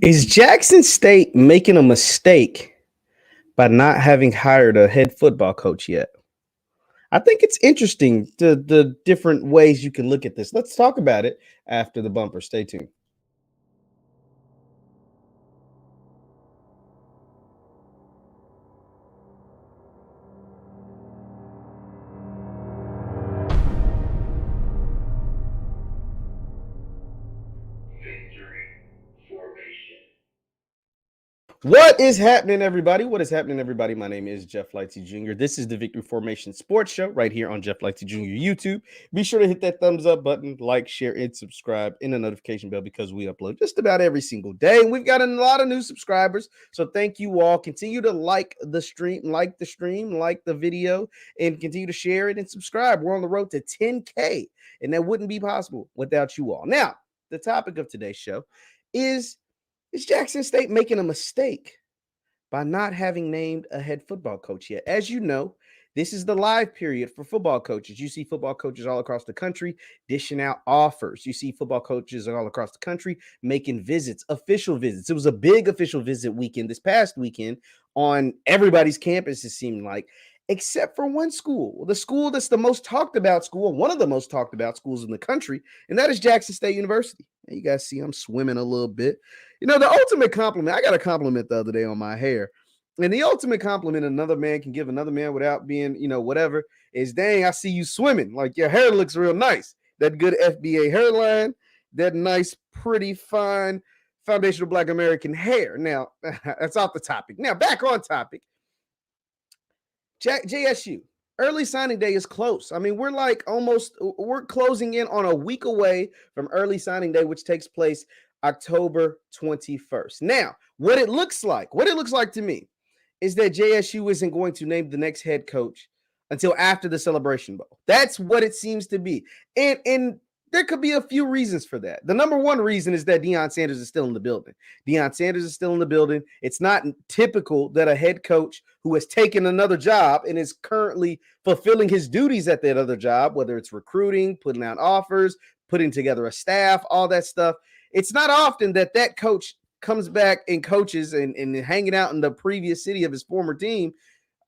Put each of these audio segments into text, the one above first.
Is Jackson State making a mistake by not having hired a head football coach yet? I think it's interesting the different ways you can look at this. Let's talk about it after the bumper. Stay tuned. What is happening, everybody? What is happening, everybody? My name is Jeff Lightsy Jr. This is the Victory Formation Sports Show right here on Jeff Lightsy Jr. YouTube. Be sure to hit that thumbs up button, like, share, and subscribe, and the notification bell because we upload just about every single day. And we've got a lot of new subscribers, so thank you all. Continue to like the stream, like the video, and continue to share it and subscribe. We're on the road to 10K, and that wouldn't be possible without you all. Now, the topic of today's show is Jackson State making a mistake by not having named a head football coach yet? As you know, this is the live period for football coaches. You see football coaches all across the country dishing out offers. You see football coaches all across the country making visits, official visits. It was a big official visit weekend this past weekend on everybody's campus, it seemed like, except for one school, the school that's the most talked about school, one of the most talked about schools in the country, and that is Jackson State University. You guys see I'm swimming a little bit. You know, the ultimate compliment, I got a compliment the other day on my hair. And the ultimate compliment another man can give another man without being, whatever, is, dang, I see you swimming. Like, your hair looks real nice. That good FBA hairline, that nice, pretty, fine, foundational Black American hair. Now, that's off the topic. Now, back on topic. JSU, early signing day is close. I mean, we're closing in on a week away from early signing day, which takes place October 21st. Now, what it looks like to me is that JSU isn't going to name the next head coach until after the Celebration Bowl. That's what it seems to be. And there could be a few reasons for that. The number one reason is that Deion Sanders is still in the building. Deion Sanders is still in the building. It's not typical that a head coach who has taken another job and is currently fulfilling his duties at that other job, whether it's recruiting, putting out offers, putting together a staff, all that stuff. It's not often that coach comes back and coaches and hanging out in the previous city of his former team,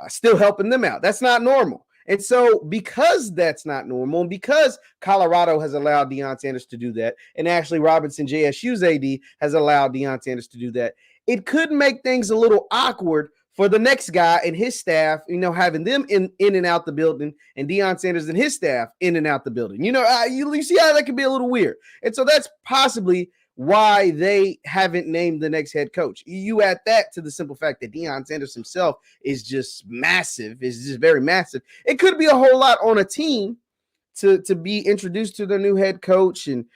still helping them out. That's not normal. And so because that's not normal, and because Colorado has allowed Deion Sanders to do that, and Ashley Robinson, JSU's AD, has allowed Deion Sanders to do that, it could make things a little awkward for the next guy and his staff, having them in and out the building, and Deion Sanders and his staff in and out the building. You see how that could be a little weird. And so that's possibly why they haven't named the next head coach. You add that to the simple fact that Deion Sanders himself is just massive, is just very massive. It could be a whole lot on a team to be introduced to their new head coach and,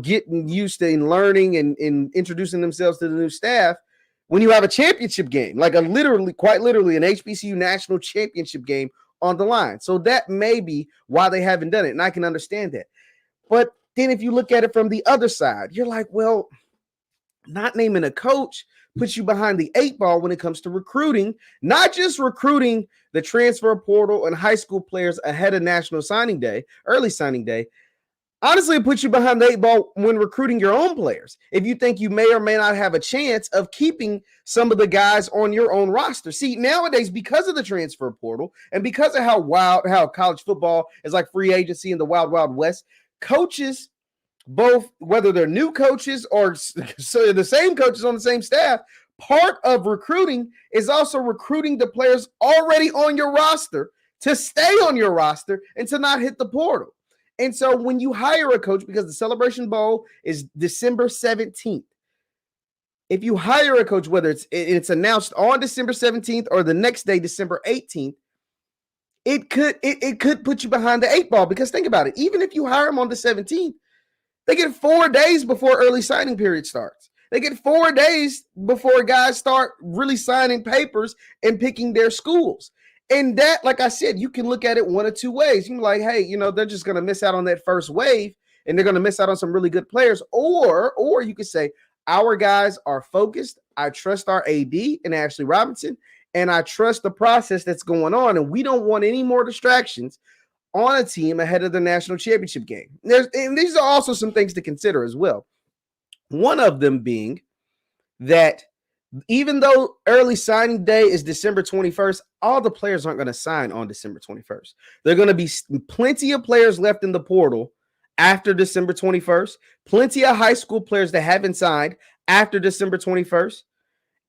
getting used to and learning and introducing themselves to the new staff when you have a championship game, like quite literally an HBCU national championship game on the line. So that may be why they haven't done it. And I can understand that. But then if you look at it from the other side, you're like, well, not naming a coach puts you behind the eight ball when it comes to recruiting, not just recruiting the transfer portal and high school players ahead of National Signing Day, early signing day. Honestly, it puts you behind the eight ball when recruiting your own players. If you think you may or may not have a chance of keeping some of the guys on your own roster. See, nowadays, because of the transfer portal and because of how college football is like free agency in the wild, wild west, coaches, both whether they're new coaches or so the same coaches on the same staff, part of recruiting is also recruiting the players already on your roster to stay on your roster and to not hit the portal. And so when you hire a coach, because the Celebration Bowl is December 17th, if you hire a coach, whether it's announced on December 17th or the next day, December 18th, it could put you behind the eight ball. Because think about it, even if you hire them on the 17th, they get 4 days before early signing period starts. They get 4 days before guys start really signing papers and picking their schools. And that, like I said, you can look at it one of two ways. You can be like, hey, they're just going to miss out on that first wave and they're going to miss out on some really good players. Or you could say, our guys are focused. I trust our AD and Ashley Robinson, and I trust the process that's going on. And we don't want any more distractions on a team ahead of the national championship game. And these are also some things to consider as well. One of them being that even though early signing day is December 21st, all the players aren't going to sign on December 21st. There are going to be plenty of players left in the portal after December 21st, plenty of high school players that haven't signed after December 21st,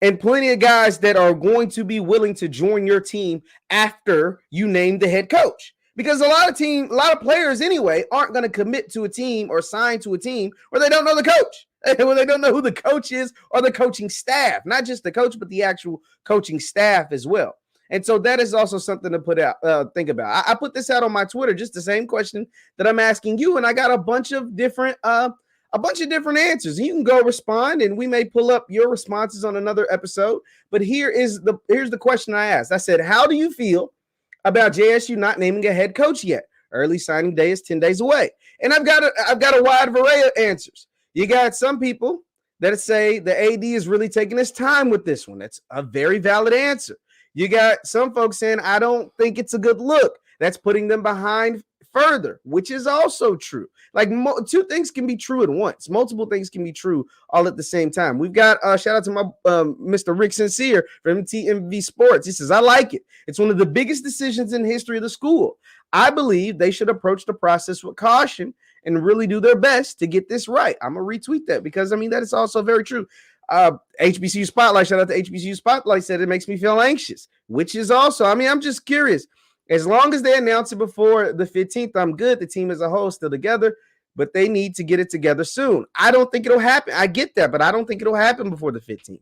and plenty of guys that are going to be willing to join your team after you name the head coach. Because a lot of players anyway aren't going to commit to a team or sign to a team where they don't know the coach, where they don't know who the coach is or the coaching staff, not just the coach, but the actual coaching staff as well. And so that is also something to think about. I put this out on my Twitter, just the same question that I'm asking you, and I got a bunch of different answers. You can go respond, and we may pull up your responses on another episode. But here's the question I asked. I said, how do you feel about JSU not naming a head coach yet? Early signing day is 10 days away. And I've got a wide array of answers. You got some people that say the AD is really taking his time with this one. That's a very valid answer. You got some folks saying, I don't think it's a good look. That's putting them behind further, which is also true. Like two things can be true at once. Multiple things can be true all at the same time. We've got shout out to my Mr. Rick Sincere from TMV Sports. He says, I like it. It's one of the biggest decisions in the history of the school. I believe they should approach the process with caution and really do their best to get this right. I'm going to retweet that because, I mean, that is also very true. HBCU Spotlight, shout out to HBCU Spotlight, said it makes me feel anxious, which is also, I mean, I'm just curious. As long as they announce it before the 15th, I'm good. The team as a whole is still together, but they need to get it together soon. I don't think it'll happen. I get that, but I don't think it'll happen before the 15th.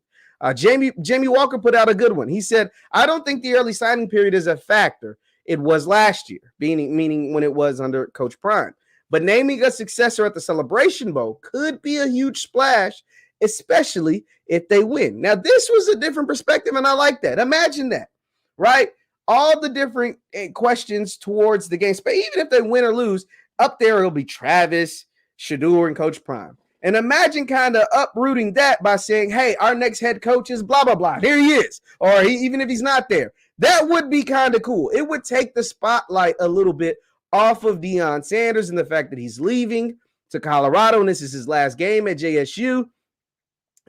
Jamie Walker put out a good one. He said, I don't think the early signing period is a factor. It was last year, meaning when it was under Coach Prime. But naming a successor at the Celebration Bowl could be a huge splash, especially if they win. Now, this was a different perspective, and I like that. Imagine that, right? All the different questions towards the game, but even if they win or lose, up there it'll be Travis, Shedeur, and Coach Prime. And imagine kind of uprooting that by saying, hey, our next head coach is blah, blah, blah. Here he is. Or even if he's not there. That would be kind of cool. It would take the spotlight a little bit off of Deion Sanders and the fact that he's leaving to Colorado, and this is his last game at JSU.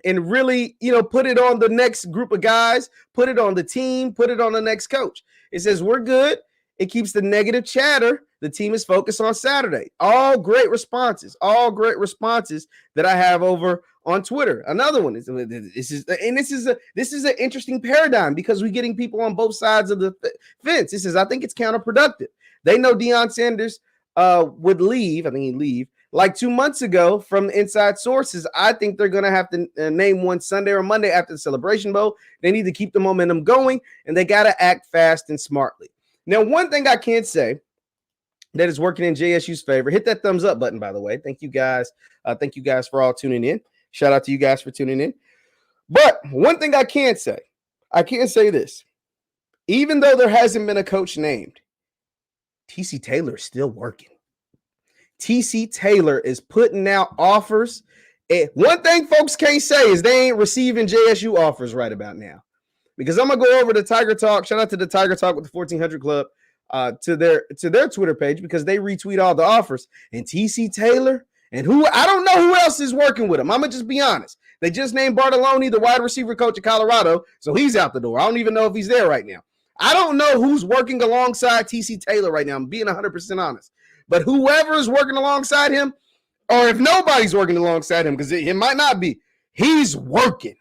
And really, put it on the next group of guys, put it on the team, put it on the next coach. It says, we're good. It keeps the negative chatter. The team is focused on Saturday. All great responses that I have over on Twitter. Another one is this is an interesting paradigm because we're getting people on both sides of the fence. It says, I think it's counterproductive. They know Deion Sanders would leave. I think he'd leave. Like 2 months ago from inside sources, I think they're going to have to name one Sunday or Monday after the Celebration Bowl. They need to keep the momentum going, and they got to act fast and smartly. Now, one thing I can't say that is working in JSU's favor, hit that thumbs up button, by the way. Thank you guys. Thank you guys for all tuning in. Shout out to you guys for tuning in. But one thing I can't say this. Even though there hasn't been a coach named, TC Taylor is still working. TC Taylor is putting out offers. And one thing folks can't say is they ain't receiving JSU offers right about now. Because I'm going to go over to Tiger Talk. Shout out to the Tiger Talk with the 1400 Club to their Twitter page because they retweet all the offers. And TC Taylor and I don't know who else is working with him. I'm going to just be honest. They just named Bartolone the wide receiver coach of Colorado, so he's out the door. I don't even know if he's there right now. I don't know who's working alongside TC Taylor right now. I'm being 100% honest. But whoever is working alongside him, or if nobody's working alongside him, because it might not be, he's working.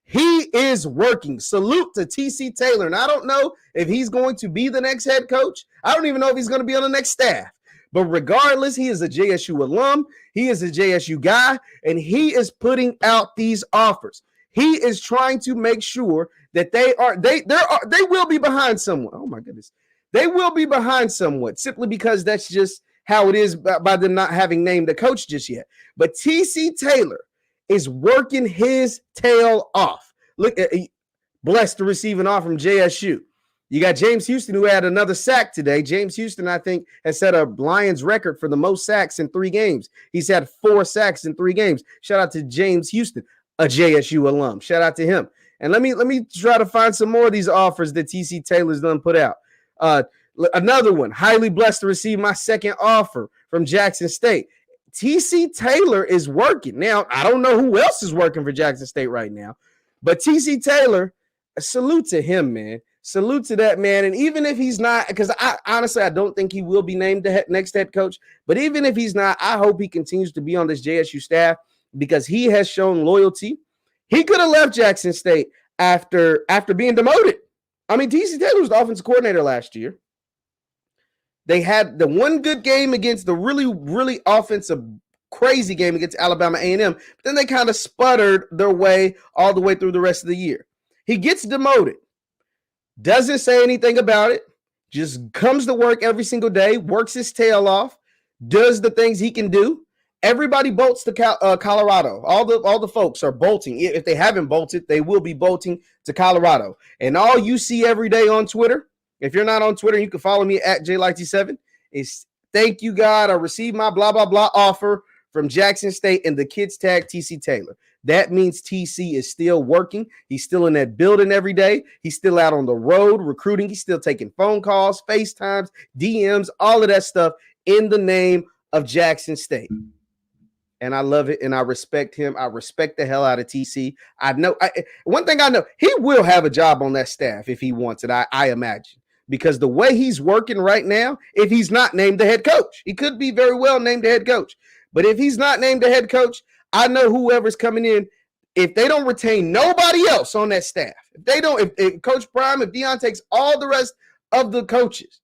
He is working. Salute to TC Taylor. And I don't know if he's going to be the next head coach. I don't even know if he's going to be on the next staff. But regardless, he is a JSU alum. He is a JSU guy, and he is putting out these offers. He is trying to make sure that they will be behind someone. Oh my goodness. They will be behind somewhat simply because that's just how it is by them not having named the coach just yet. But TC Taylor is working his tail off. Look, blessed to receive an offer from JSU. You got James Houston, who had another sack today. James Houston, I think, has set a Lions record for the most sacks in 3 games. He's had 4 sacks in 3 games. Shout out to James Houston, a JSU alum. Shout out to him. And let me try to find some more of these offers that TC Taylor's done put out. Another one, highly blessed to receive my second offer from Jackson State. TC Taylor is working. Now, I don't know who else is working for Jackson State right now, but TC Taylor, salute to him, man. Salute to that man. And even if he's not, because I honestly, I don't think he will be named the next head coach, but even if he's not, I hope he continues to be on this JSU staff because he has shown loyalty. He could have left Jackson State after being demoted. I mean, TC Taylor was the offensive coordinator last year. They had the one good game against the really, really offensive, crazy game against Alabama A&M. But then they kind of sputtered their way all the way through the rest of the year. He gets demoted, doesn't say anything about it, just comes to work every single day, works his tail off, does the things he can do. Everybody bolts to Colorado. All the folks are bolting. If they haven't bolted, they will be bolting to Colorado. And all you see every day on Twitter, if you're not on Twitter, you can follow me at JLightsy7. Is thank you, God. I received my blah, blah, blah offer from Jackson State and the kids tag TC Taylor. That means TC is still working. He's still in that building every day. He's still out on the road recruiting. He's still taking phone calls, FaceTimes, DMs, all of that stuff in the name of Jackson State. And I love it, and I respect him. I respect the hell out of TC. I know one thing I know, he will have a job on that staff if he wants it, I imagine. Because the way he's working right now, if he's not named the head coach, he could be very well named the head coach. But if he's not named the head coach, I know whoever's coming in, if they don't retain nobody else on that staff, if Coach Prime, if Deion takes all the rest of the coaches,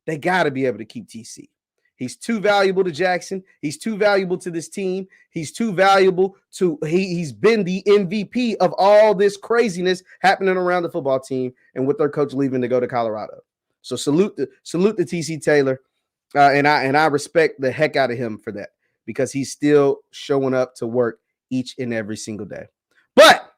they got to be able to keep TC. He's too valuable to Jackson. He's too valuable to this team. He's too valuable to he's been the MVP of all this craziness happening around the football team and with their coach leaving to go to Colorado. So salute to TC Taylor, and I respect the heck out of him for that because he's still showing up to work each and every single day. But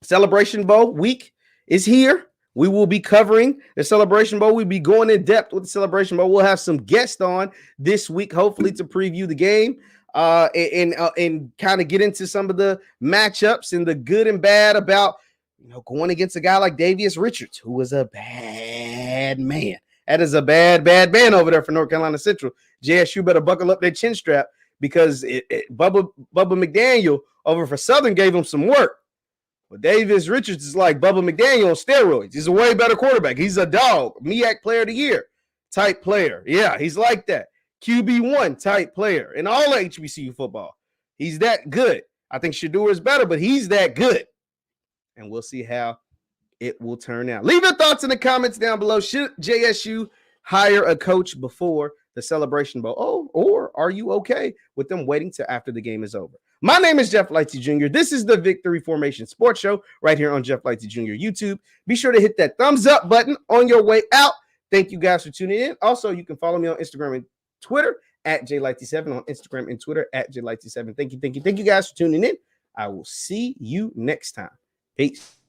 Celebration Bowl week is here. We will be covering the Celebration Bowl. We'll be going in depth with the Celebration Bowl. We'll have some guests on this week, hopefully, to preview the game and kind of get into some of the matchups and the good and bad about going against a guy like Davius Richards, who was a bad man. That is a bad man over there for North Carolina Central. JSU better buckle up their chin strap because Bubba McDaniel over for Southern gave him some work. But Davius Richards is like Bubba McDaniel on steroids. He's a way better quarterback. He's a dog, MEAC player of the year type player. Yeah, he's like that. QB1 type player in all HBCU football. He's that good. I think Shedeur is better, but he's that good. And we'll see how it will turn out. Leave your thoughts in the comments down below. Should JSU hire a coach before the Celebration Bowl? Oh, or are you okay with them waiting till after the game is over? My name is Jeff Lightsy Jr. This is the Victory Formation Sports Show right here on Jeff Lightsy Jr. YouTube. Be sure to hit that thumbs up button on your way out. Thank you guys for tuning in. Also, you can follow me on Instagram and Twitter at JLightsy7, on Instagram and Twitter at JLightsy7. Thank you guys for tuning in. I will see you next time. Peace.